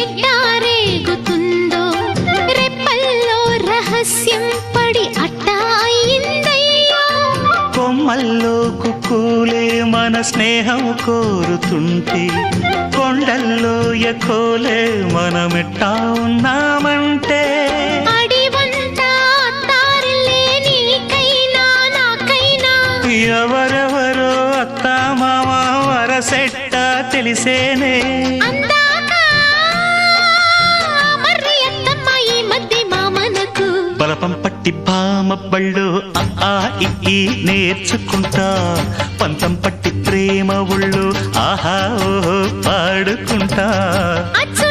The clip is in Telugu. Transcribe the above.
ఎట్టారేగుతుందో రెప్పల్లో రహస్యం పడి అట్టా అయిందయ్యో కొమ్మల్లో కుక్కూలే మన స్నేహం కోరుతుంటే కొండల్లో ఎకోలే మనమెట్టా ఉన్నామంటే అడివంతా తారలే నీకైనా నాకైనా ఎవరెవరో అత్త మామ వరసెట్ట తెలిసేనే అందాక మర్రి అత్తమ్మ ఈ మధ్య మామనకు బలపం పట్టి భామ బళ్ళు ఆ ఈ నేర్చుకుంటా పంతం పట్టి ప్రేమ ఒళ్ళు ఆహా ఓహో పాడుకుంటా అచ్చు